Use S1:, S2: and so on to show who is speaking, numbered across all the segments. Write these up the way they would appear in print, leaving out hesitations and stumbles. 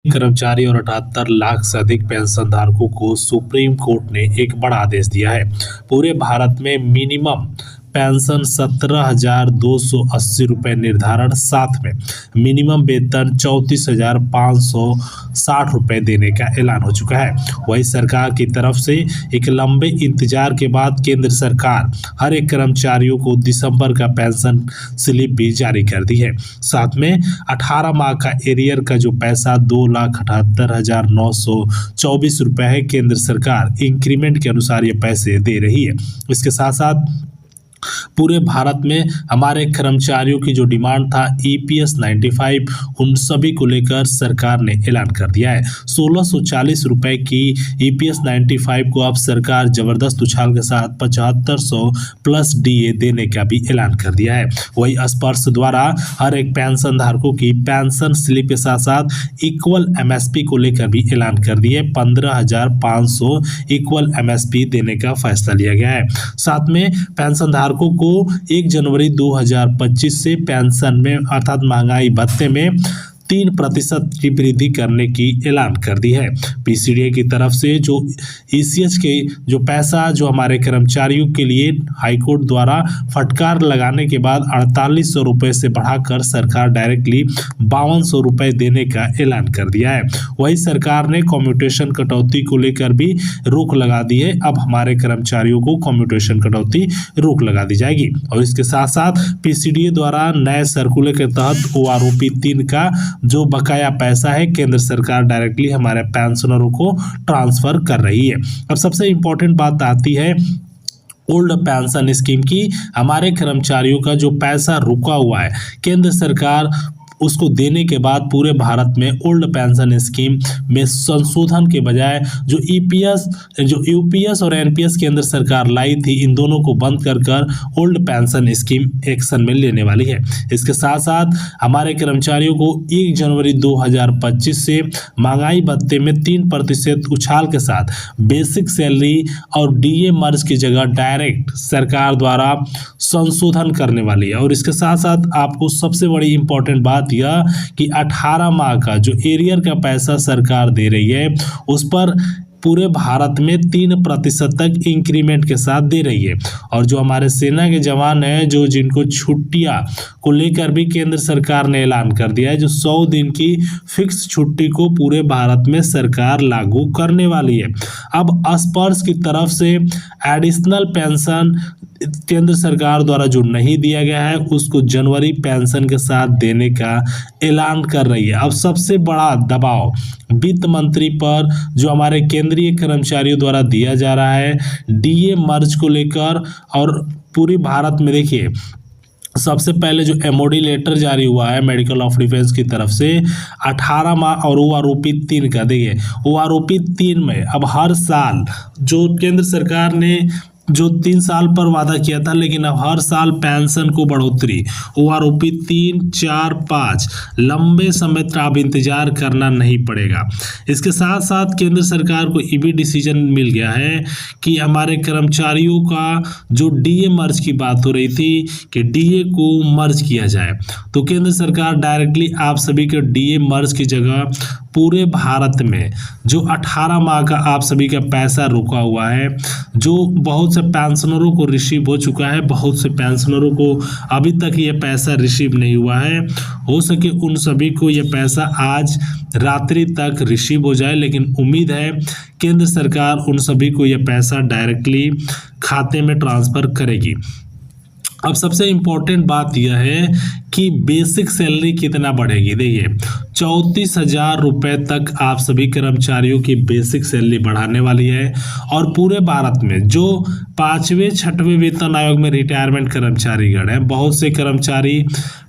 S1: कर्मचारी और 78 लाख से अधिक पेंशनधारकों को सुप्रीम कोर्ट ने एक बड़ा आदेश दिया है। पूरे भारत में मिनिमम पेंशन 17,280 रुपये निर्धारण, साथ में मिनिमम वेतन 34,560 रुपये देने का ऐलान हो चुका है। वही सरकार की तरफ से एक लंबे इंतजार के बाद केंद्र सरकार हर एक कर्मचारियों को दिसंबर का पेंशन स्लिप भी जारी कर दी है। साथ में 18 माह का एरियर का जो पैसा 2,78,924 रुपये है, केंद्र सरकार इंक्रीमेंट के अनुसार ये पैसे दे रही है। इसके साथ साथ पूरे भारत में हमारे कर्मचारियों की जो डिमांड था EPS 95, उन सभी को लेकर सरकार ने ऐलान कर दिया है। 1640 रुपये की EPS 95 को अब सरकार जबरदस्त उछाल के साथ 7500 प्लस DA देने का भी ऐलान कर दिया है। वही स्पर्श द्वारा हर एक पेंशन धारकों की पेंशन स्लिप के साथ साथ इक्वल MSP को लेकर भी ऐलान कर दिए। 15,500 इक्वल MSP देने का फैसला लिया गया है। साथ में पेंशन धारकों को 1 जनवरी 2025 से पेंशन में अर्थात महंगाई भत्ते में 3% की वृद्धि करने की ऐलान कर दी है। PCDA की तरफ से जो ECH के जो पैसा जो हमारे कर्मचारियों के लिए हाईकोर्ट द्वारा फटकार लगाने के बाद 4800 रुपये से बढ़ाकर सरकार डायरेक्टली 5200 रुपये देने का ऐलान कर दिया है। वही सरकार ने कम्यूटेशन कटौती को लेकर भी रोक लगा दी है। अब हमारे कर्मचारियों को कम्यूटेशन कटौती रोक लगा दी जाएगी। और इसके साथ साथ PCDA द्वारा नए सर्कुलर के तहत OROP 3 का जो बकाया पैसा है केंद्र सरकार डायरेक्टली हमारे पेंशनरों को ट्रांसफर कर रही है। अब सबसे इम्पोर्टेंट बात आती है ओल्ड पेंशन स्कीम की। हमारे कर्मचारियों का जो पैसा रुका हुआ है केंद्र सरकार उसको देने के बाद पूरे भारत में ओल्ड पेंशन स्कीम में संशोधन के बजाय जो UPS और NPS केंद्र सरकार लाई थी, इन दोनों को बंद कर ओल्ड पेंशन स्कीम एक्शन में लेने वाली है। इसके साथ साथ हमारे कर्मचारियों को 1 जनवरी 2025 से महंगाई भत्ते में 3% उछाल के साथ बेसिक सैलरी और DA मर्ज की जगह डायरेक्ट सरकार द्वारा संशोधन करने वाली है। और इसके साथ साथ आपको सबसे बड़ी इंपॉर्टेंट बात यह कि 18 माह का जो एरियर का पैसा सरकार दे रही है उस पर पूरे भारत में 3% तक इंक्रीमेंट के साथ दे रही है। और जो हमारे सेना के जवान हैं जो जिनको छुट्टियां को लेकर भी केंद्र सरकार ने ऐलान कर दिया है, जो 100 दिन की फिक्स छुट्टी को पूरे भारत में सरकार लागू करने वाली है। अब स्पर्श की तरफ से एडिशनल पेंशन केंद्र सरकार द्वारा जो नहीं दिया गया है उसको जनवरी पेंशन के साथ देने का ऐलान कर रही है। अब सबसे बड़ा दबाव वित्त मंत्री पर जो हमारे केंद्रीय कर्मचारियों द्वारा दिया जा रहा है DA मर्ज को लेकर। और पूरी भारत में देखिए सबसे पहले जो MOD लेटर जारी हुआ है मेडिकल ऑफ डिफेंस की तरफ से 18 माह और OROP 3 का। देखिए OROP 3 में अब हर साल जो केंद्र सरकार ने जो 3 साल पर वादा किया था, लेकिन अब हर साल पेंशन को बढ़ोतरी OROP 3, 4, 5 लंबे समय तक अब इंतजार करना नहीं पड़ेगा। इसके साथ साथ केंद्र सरकार को ये भी डिसीजन मिल गया है कि हमारे कर्मचारियों का जो DA मर्ज की बात हो रही थी कि DA को मर्ज किया जाए, तो केंद्र सरकार डायरेक्टली आप सभी के DA मर्ज की जगह पूरे भारत में जो 18 माह का आप सभी का पैसा रुका हुआ है, जो बहुत से पेंशनरों को रिसीव हो चुका है, बहुत से पेंशनरों को अभी तक ये पैसा रिसीव नहीं हुआ है, हो सके उन सभी को ये पैसा आज रात्रि तक रिसीव हो जाए। लेकिन उम्मीद है केंद्र सरकार उन सभी को ये पैसा डायरेक्टली खाते में ट्रांसफ़र करेगी। अब सबसे इम्पोर्टेंट बात यह है कि बेसिक सैलरी कितना बढ़ेगी। देखिए 34,000 रुपये तक आप सभी कर्मचारियों की बेसिक सैलरी बढ़ाने वाली है। और पूरे भारत में जो 5वें 6वें वेतन आयोग में रिटायरमेंट कर्मचारीगण हैं, बहुत से कर्मचारी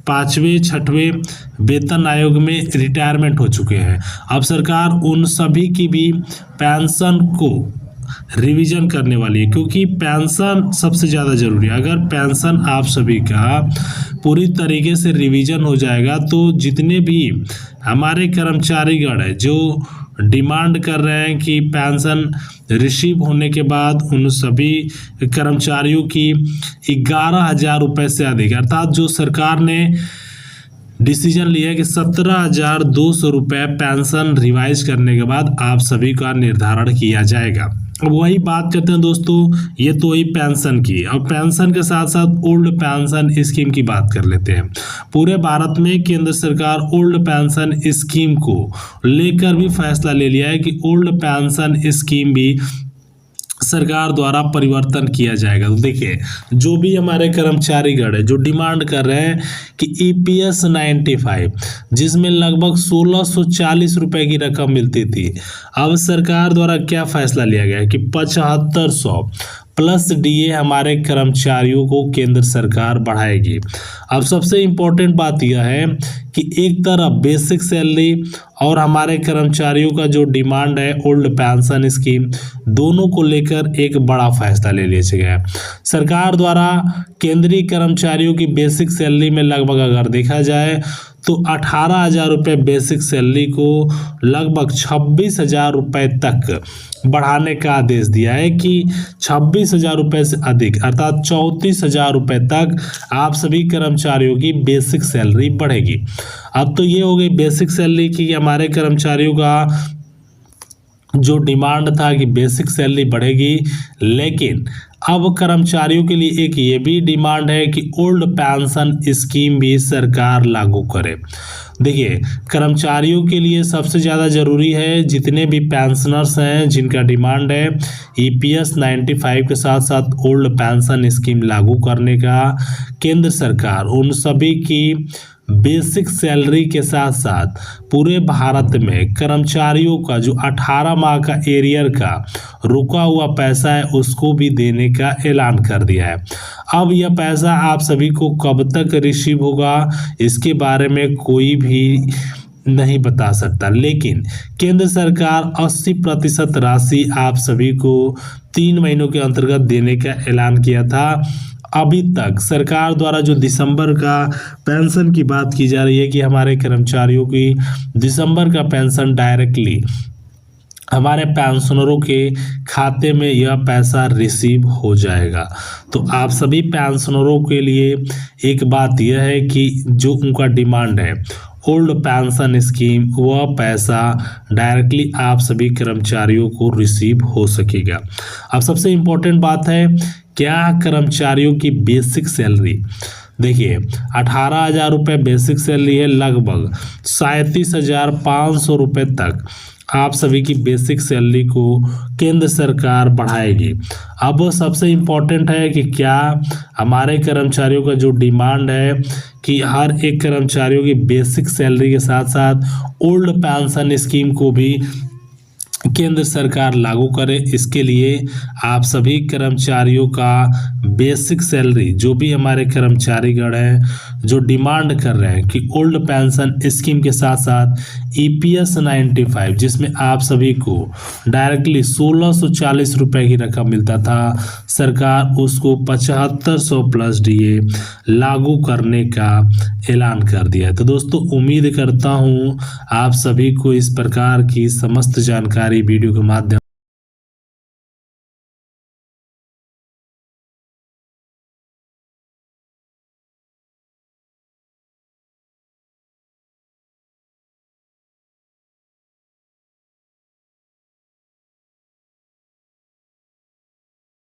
S1: 5वें 6वें वेतन आयोग में रिटायरमेंट हो चुके हैं। अब सरकार उन सभी की भी पेंशन को रिवीजन करने वाली है, क्योंकि पेंशन सबसे ज़्यादा ज़रूरी है। अगर पेंशन आप सभी का पूरी तरीके से रिवीजन हो जाएगा तो जितने भी हमारे कर्मचारीगण हैं जो डिमांड कर रहे हैं कि पेंशन रिसीव होने के बाद उन सभी कर्मचारियों की 11,000 रुपये से अधिक, अर्थात जो सरकार ने डिसीजन लिया कि 17,200 रुपये पेंशन रिवाइज करने के बाद आप सभी का निर्धारण किया जाएगा। अब वही बात करते हैं दोस्तों, ये तो वही पेंशन की, और पेंशन के साथ साथ ओल्ड पेंशन स्कीम की बात कर लेते हैं। पूरे भारत में केंद्र सरकार ओल्ड पेंशन स्कीम को लेकर भी फैसला ले लिया है कि ओल्ड पेंशन स्कीम भी सरकार द्वारा परिवर्तन किया जाएगा। तो देखिए, जो भी हमारे कर्मचारीगण है जो डिमांड कर रहे हैं कि EPS 95, जिसमें लगभग 1640 रुपए की रकम मिलती थी, अब सरकार द्वारा क्या फैसला लिया गया है कि 7500 प्लस DA हमारे कर्मचारियों को केंद्र सरकार बढ़ाएगी। अब सबसे इम्पोर्टेंट बात यह है कि एक तरफ बेसिक सैलरी और हमारे कर्मचारियों का जो डिमांड है ओल्ड पेंशन स्कीम, दोनों को लेकर एक बड़ा फैसला ले लिया गया है। सरकार द्वारा केंद्रीय कर्मचारियों की बेसिक सैलरी में लगभग अगर देखा जाए तो 18,000 रुपये बेसिक सैलरी को लगभग 26,000 रुपये तक बढ़ाने का आदेश दिया है कि 26,000 रुपये से अधिक अर्थात 34,000 रुपये तक आप सभी कर्मचारियों की बेसिक सैलरी बढ़ेगी। अब तो ये हो गई बेसिक सैलरी की, हमारे कर्मचारियों का जो डिमांड था कि बेसिक सैलरी बढ़ेगी, लेकिन अब कर्मचारियों के लिए एक ये भी डिमांड है कि ओल्ड पेंशन स्कीम भी सरकार लागू करे। देखिए, कर्मचारियों के लिए सबसे ज़्यादा ज़रूरी है जितने भी पेंशनर्स हैं जिनका डिमांड है EPS 95 के साथ साथ ओल्ड पेंशन स्कीम लागू करने का, केंद्र सरकार उन सभी की बेसिक सैलरी के साथ साथ पूरे भारत में कर्मचारियों का जो 18 माह का एरियर का रुका हुआ पैसा है उसको भी देने का ऐलान कर दिया है। अब यह पैसा आप सभी को कब तक रिसीव होगा इसके बारे में कोई भी नहीं बता सकता, लेकिन केंद्र सरकार 80% राशि आप सभी को 3 महीनों के अंतर्गत देने का ऐलान किया था। अभी तक सरकार द्वारा जो दिसंबर का पेंशन की बात की जा रही है कि हमारे कर्मचारियों की दिसंबर का पेंशन डायरेक्टली हमारे पेंशनरों के खाते में यह पैसा रिसीव हो जाएगा। तो आप सभी पेंशनरों के लिए एक बात यह है कि जो उनका डिमांड है ओल्ड पेंशन स्कीम, वह पैसा डायरेक्टली आप सभी कर्मचारियों को रिसीव हो सकेगा। अब सबसे इम्पोर्टेंट बात है क्या कर्मचारियों की बेसिक सैलरी, देखिए 18,000 रुपये बेसिक सैलरी है, लगभग 37,500 रुपये तक आप सभी की बेसिक सैलरी को केंद्र सरकार बढ़ाएगी। अब सबसे इम्पोर्टेंट है कि क्या हमारे कर्मचारियों का जो डिमांड है कि हर एक कर्मचारियों की बेसिक सैलरी के साथ साथ ओल्ड पेंशन स्कीम को भी केंद्र सरकार लागू करे, इसके लिए आप सभी कर्मचारियों का बेसिक सैलरी, जो भी हमारे कर्मचारीगण हैं जो डिमांड कर रहे हैं कि ओल्ड पेंशन स्कीम के साथ साथ EPS 95 जिसमें आप सभी को डायरेक्टली 1640 रुपये की रकम मिलता था, सरकार उसको 7500 प्लस DA लागू करने का ऐलान कर दिया है। तो दोस्तों, उम्मीद करता हूँ आप सभी को इस प्रकार की समस्त जानकारी वीडियो के माध्यम